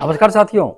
नमस्कार साथियों।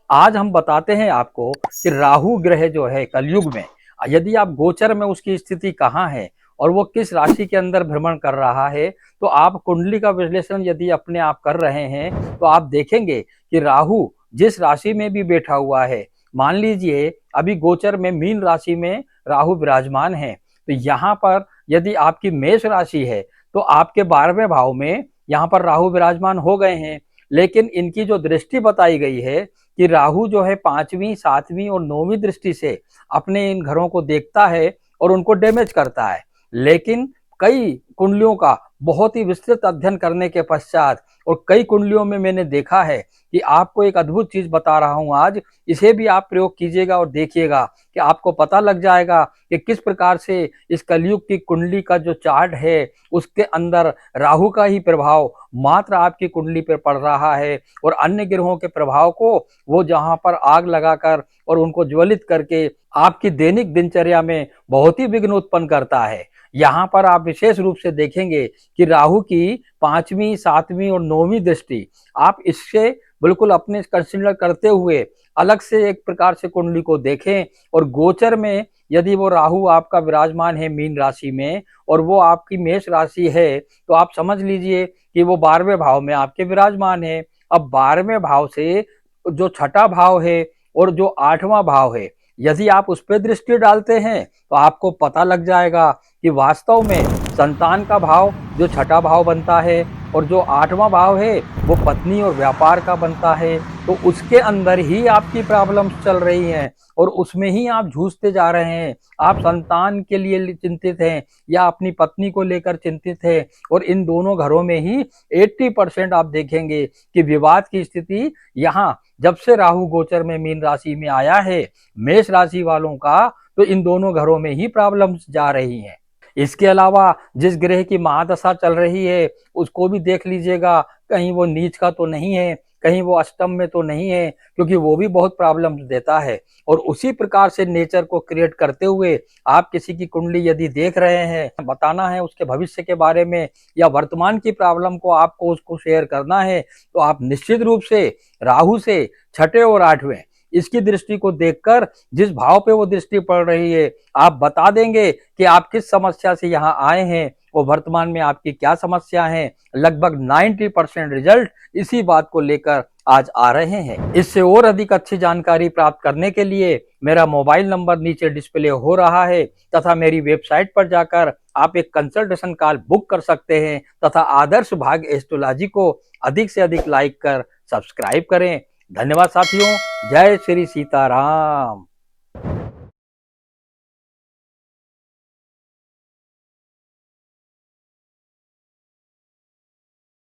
आज हम बताते हैं आपको कि राहु ग्रह जो है कलयुग में यदि आप गोचर में उसकी स्थिति कहाँ है और वो किस राशि के अंदर भ्रमण कर रहा है, तो आप कुंडली का विश्लेषण यदि अपने आप कर रहे हैं तो आप देखेंगे कि राहु जिस राशि में भी बैठा हुआ है, मान लीजिए अभी गोचर में मीन राशि में राहु विराजमान है, तो यहाँ पर यदि आपकी मेष राशि है तो आपके 12वें भाव में यहाँ पर राहु विराजमान हो गए हैं। लेकिन इनकी जो दृष्टि बताई गई है कि राहु जो है 5वीं 7वीं और 9वीं दृष्टि से अपने इन घरों को देखता है और उनको डैमेज करता है। लेकिन कई कुंडलियों का बहुत ही विस्तृत अध्ययन करने के पश्चात और कई कुंडलियों में मैंने देखा है कि आपको एक अद्भुत चीज बता रहा हूं आज, इसे भी आप प्रयोग कीजिएगा और देखिएगा कि आपको पता लग जाएगा कि किस प्रकार से इस कलयुग की कुंडली का जो चार्ट है उसके अंदर राहु का ही प्रभाव मात्र आपकी कुंडली पर पड़ रहा है और अन्य ग्रहों के प्रभाव को वो जहां पर आग लगाकर और उनको ज्वलित करके आपकी दैनिक दिनचर्या में बहुत ही विघ्न उत्पन्न करता है। यहाँ पर आप विशेष रूप से देखेंगे कि राहु की 5वीं 7वीं और 9वीं दृष्टि आप इससे बिल्कुल अपने कंसिडर करते हुए अलग से एक प्रकार से कुंडली को देखें और गोचर में यदि वो राहु आपका विराजमान है मीन राशि में और वो आपकी मेष राशि है, तो आप समझ लीजिए कि वो 12वें भाव में आपके विराजमान है। अब 12वें भाव से जो छठा भाव है और जो 8वां भाव है, यदि आप उस पर दृष्टि डालते हैं तो आपको पता लग जाएगा कि वास्तव में संतान का भाव जो छठा भाव बनता है और जो 8वां भाव है वो पत्नी और व्यापार का बनता है, तो उसके अंदर ही आपकी प्रॉब्लम्स चल रही हैं और उसमें ही आप जूझते जा रहे हैं। आप संतान के लिए चिंतित हैं या अपनी पत्नी को लेकर चिंतित है और इन दोनों घरों में ही 80% आप देखेंगे कि विवाद की स्थिति यहाँ जब से राहु गोचर में मीन राशि में आया है मेष राशि वालों का, तो इन दोनों घरों में ही प्रॉब्लम्स जा रही हैं। इसके अलावा जिस ग्रह की महादशा चल रही है उसको भी देख लीजिएगा, कहीं वो नीच का तो नहीं है, कहीं वो अष्टम में तो नहीं है, क्योंकि वो भी बहुत प्रॉब्लम्स देता है। और उसी प्रकार से नेचर को क्रिएट करते हुए आप किसी की कुंडली यदि देख रहे हैं, बताना है उसके भविष्य के बारे में या वर्तमान की प्रॉब्लम को आपको उसको शेयर करना है, तो आप निश्चित रूप से राहु से छठे और 8वें इसकी दृष्टि को देखकर जिस भाव पे वो दृष्टि पड़ रही है आप बता देंगे कि आप किस समस्या से यहाँ आए हैं और वर्तमान में आपकी क्या समस्या है। लगभग 90% रिजल्ट इसी बात को लेकर आज आ रहे हैं। इससे और अधिक अच्छी जानकारी प्राप्त करने के लिए मेरा मोबाइल नंबर नीचे डिस्प्ले हो रहा है तथा मेरी वेबसाइट पर जाकर आप एक कंसल्टेशन कॉल बुक कर सकते हैं तथा आदर्श भाग एस्ट्रोलॉजी को अधिक से अधिक लाइक कर सब्सक्राइब करें। धन्यवाद साथियों। जय श्री सीताराम।